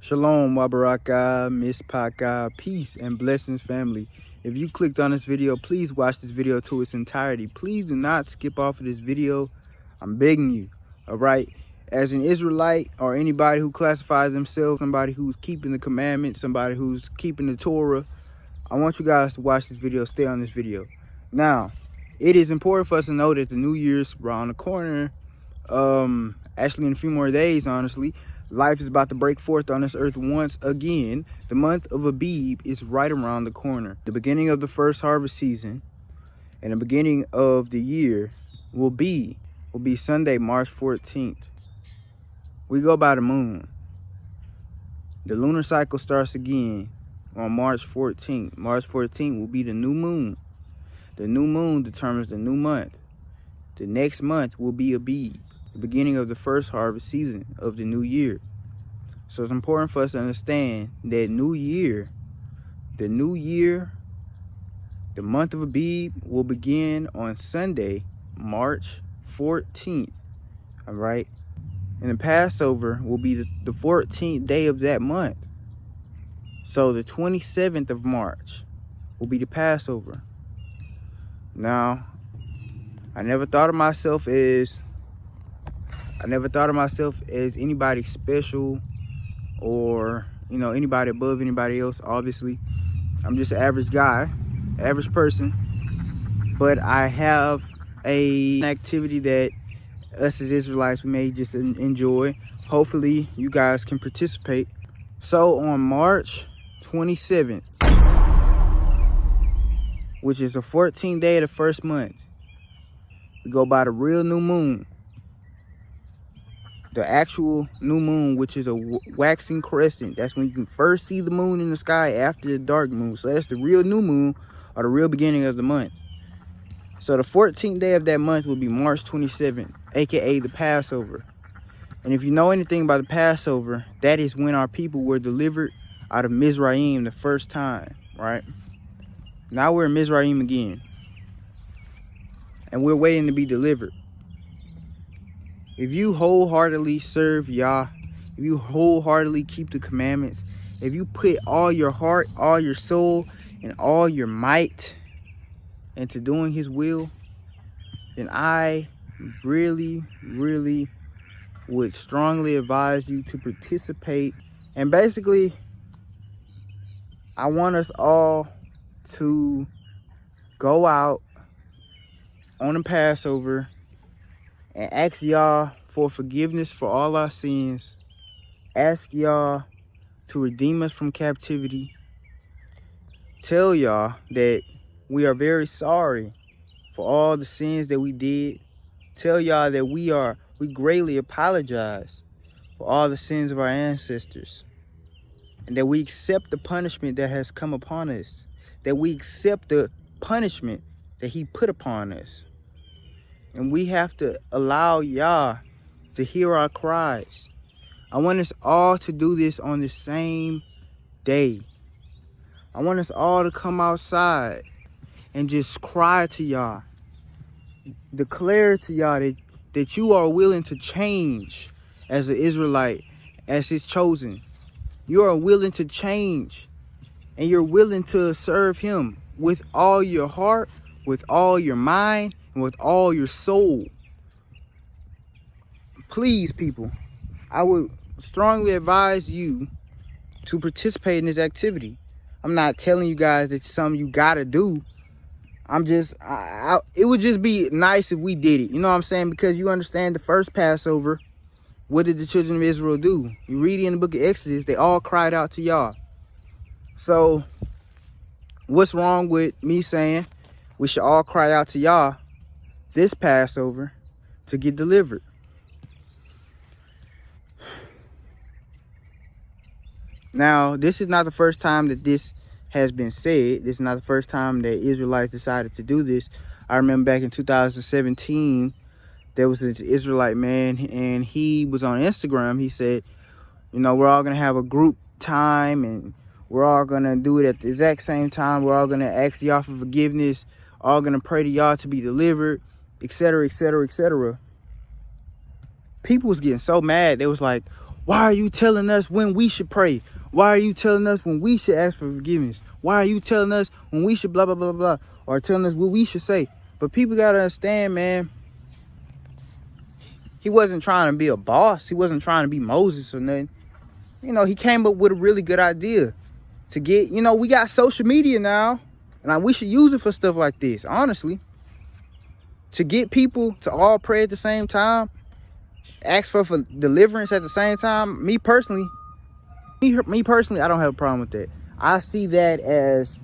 Shalom, Wabaraka, Mispaka, peace and blessings, family. If you clicked on this video, please watch this video to its entirety. Please do not skip off of this video. I'm begging you, all right? As an Israelite or anybody who classifies themselves, somebody who's keeping the commandments, somebody who's keeping the Torah, I want you guys to watch this video, stay on this video. Now, it is important for us to know that the New Year's around the corner. Actually, in a few more days, honestly. Life is about to break forth on this earth once again. The month of Abib is right around the corner. The beginning of the first harvest season and the beginning of the year will be Sunday, March 14th. We go by the moon. The lunar cycle starts again on March 14th. March 14th will be the new moon. The new moon determines the new month. The next month will be Abib, the beginning of the first harvest season of the new year. So it's important for us to understand that the month of Abib will begin on Sunday, March 14th. All right. And the Passover will be the 14th day of that month. So the 27th of March will be the Passover. Now, I never thought of myself as anybody special or, anybody above anybody else. Obviously, I'm just an average guy, average person. But I have an activity that us as Israelites, we may just enjoy. Hopefully, you guys can participate. So on March 27th, which is the 14th day of the first month, we go by the real new moon. The actual new moon, which is a waxing crescent. That's when you can first see the moon in the sky after the dark moon. So that's the real new moon, or the real beginning of the month. So the 14th day of that month will be March 27th, aka the Passover. And if you know anything about the Passover, that is when our people were delivered out of Mizraim the first time, right? Now we're in Mizraim again, and we're waiting to be delivered. If you wholeheartedly serve Yah, if you wholeheartedly keep the commandments, if you put all your heart, all your soul, and all your might into doing his will, then I really, really would strongly advise you to participate. And basically, I want us all to go out on the Passover and ask Yah for forgiveness for all our sins. Ask Yah to redeem us from captivity. Tell Yah that we are very sorry for all the sins that we did. Tell Yah that we greatly apologize for all the sins of our ancestors. And that we accept the punishment that has come upon us. That we accept the punishment that he put upon us. And we have to allow Yah to hear our cries. I want us all to do this on the same day. I want us all to come outside and just cry to Yah. Declare to Yah that you are willing to change as an Israelite, as his chosen. You are willing to change, and you're willing to serve him with all your heart, with all your mind, and with all your soul. Please, people, I would strongly advise you to participate in this activity. I'm not telling you guys that it's something you gotta do. It would just be nice if we did it. You know what I'm saying? Because you understand the first Passover, what did the children of Israel do? You read in the book of Exodus, they all cried out to Yah. So, what's wrong with me saying we should all cry out to Yah this Passover to get delivered? Now, this is not the first time that this has been said. This is not the first time that Israelites decided to do this. I remember back in 2017, there was an Israelite man, and he was on Instagram. He said, we're all going to have a group time, and we're all going to do it at the exact same time. We're all going to ask Yah for forgiveness, all going to pray to Yah to be delivered, etc., etc., etc. People was getting so mad. They was like, Why are you telling us when we should pray? Why are you telling us when we should ask for forgiveness? Why are you telling us when we should blah, blah, blah, blah, or telling us what we should say? But people got to understand, man, he wasn't trying to be a boss. He wasn't trying to be Moses or nothing. You know, he came up with a really good idea to get, you know, we got social media now, and we should use it for stuff like this, honestly. To get people to all pray at the same time, ask for deliverance at the same time. Me personally, I don't have a problem with that. I see that as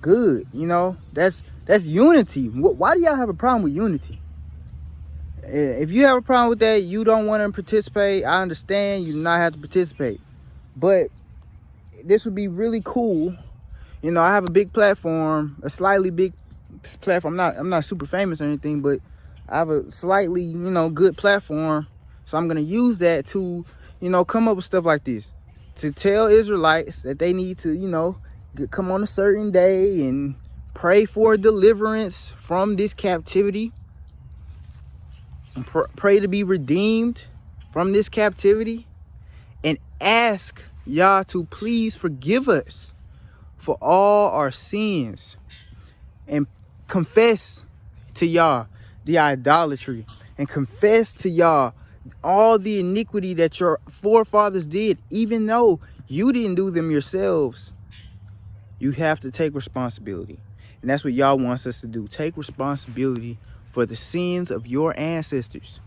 good. You know, that's unity. Why do y'all have a problem with unity? If you have a problem with that, you don't want to participate, I understand. You do not have to participate. But this would be really cool. You know, I have a big platform, a slightly big platform. I'm not super famous or anything, but I have a slightly, you know, good platform. So I'm going to use that to, you know, come up with stuff like this. To tell Israelites that they need to, you know, come on a certain day and pray for deliverance from this captivity. And pray to be redeemed from this captivity. And ask Yah to please forgive us for all our sins. And confess to Yah the idolatry. And confess to Yah all the iniquity that your forefathers did, even though you didn't do them yourselves. You have to take responsibility. And that's what Yah wants us to do. Take responsibility for the sins of your ancestors.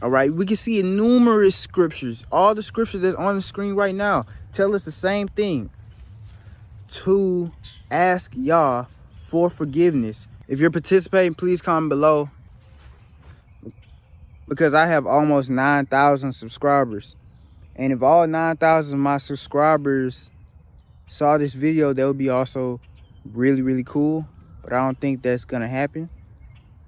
All right, we can see in numerous scriptures, all the scriptures that's on the screen right now tell us the same thing. To ask Yah for forgiveness. If you're participating, please comment below, because I have almost 9,000 subscribers. And if all 9,000 of my subscribers saw this video, that would be also really, really cool. But I don't think that's gonna happen.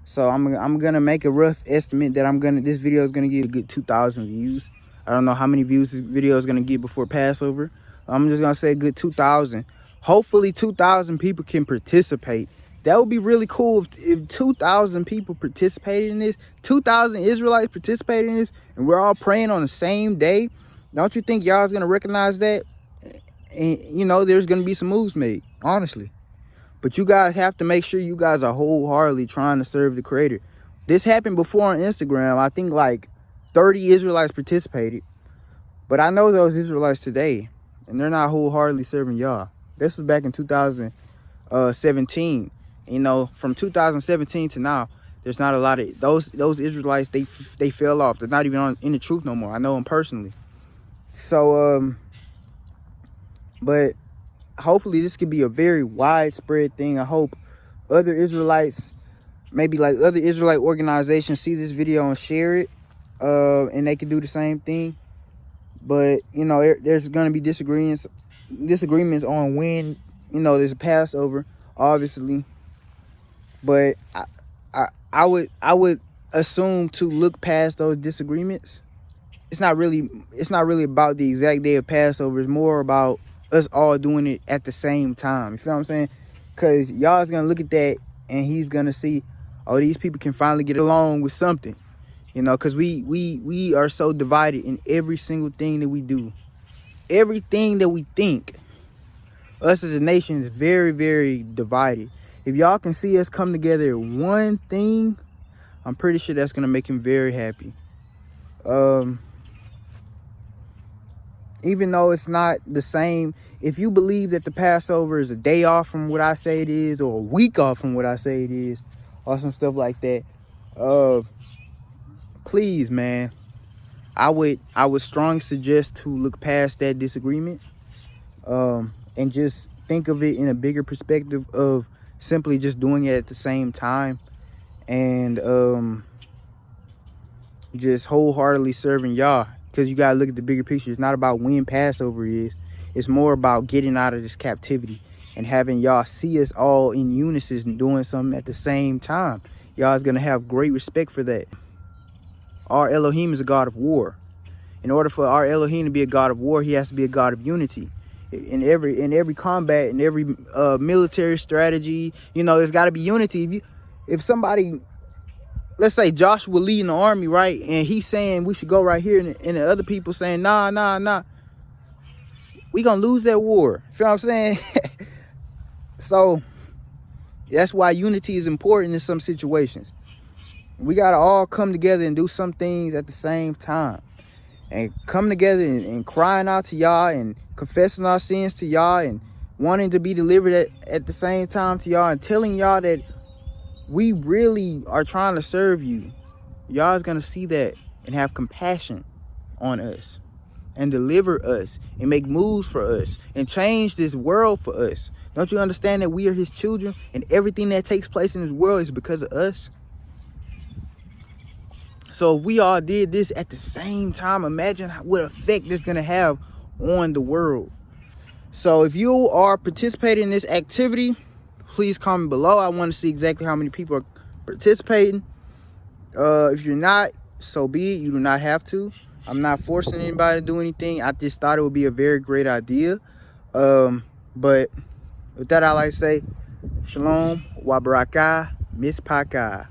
So I'm gonna make a rough estimate that this video is gonna get a good 2,000 views. I don't know how many views this video is gonna get before Passover. I'm just gonna say a good 2,000. Hopefully 2,000 people can participate. That would be really cool if 2,000 people participated in this, 2,000 Israelites participated in this, and we're all praying on the same day. Don't you think y'all's gonna recognize that? And you know, there's gonna be some moves made, honestly. But you guys have to make sure you guys are wholeheartedly trying to serve the Creator. This happened before on Instagram. I think like 30 Israelites participated. But I know those Israelites today, and they're not wholeheartedly serving Yah. This was back in 2017. You know, from 2017 to now, there's not a lot of those Israelites. They fell off. They're not even in the truth no more. I know them personally. So, but hopefully this could be a very widespread thing. I hope other Israelites, maybe like other Israelite organizations, see this video and share it, and they can do the same thing. But you know, there's going to be disagreements on when, you know, there's a Passover, obviously. But I would assume to look past those disagreements. It's not really about the exact day of Passover. It's more about us all doing it at the same time. You feel what I'm saying? Because y'all's gonna look at that and he's gonna see, oh, these people can finally get along with something. You know, because we are so divided in every single thing that we do. Everything that we think. Us as a nation is very, very divided. If y'all can see us come together in one thing, I'm pretty sure that's gonna make him very happy. Even though it's not the same, if you believe that the Passover is a day off from what I say it is, or a week off from what I say it is, or some stuff like that, please, man, I would strongly suggest to look past that disagreement, and just think of it in a bigger perspective of simply just doing it at the same time, and just wholeheartedly serving Yah. Because you got to look at the bigger picture. It's not about when Passover is. It's more about getting out of this captivity and having Yah see us all in unison and doing something at the same time. Yah is going to have great respect for that. Our Elohim is a God of war. In order for our Elohim to be a God of war, he has to be a God of unity. In every combat, in every military strategy, you know, there's got to be unity. If somebody let's say Joshua leading the army, right? And he's saying we should go right here, and the other people saying, nah. We gonna lose that war. Feel what I'm saying? So that's why unity is important in some situations. We gotta all come together and do some things at the same time. And come together and crying out to y'all and confessing our sins to y'all and wanting to be delivered at the same time to y'all and telling y'all that we really are trying to serve you. Y'all is gonna see that and have compassion on us and deliver us and make moves for us and change this world for us. Don't you understand that we are his children and everything that takes place in this world is because of us? So if we all did this at the same time, imagine what effect it's gonna have on the world. So if you are participating in this activity, please comment below. I want to see exactly how many people are participating. If you're not, so be it. You do not have to. I'm not forcing anybody to do anything. I just thought it would be a very great idea. But with that, I like to say, Shalom, Wa Barakah, Mispaka.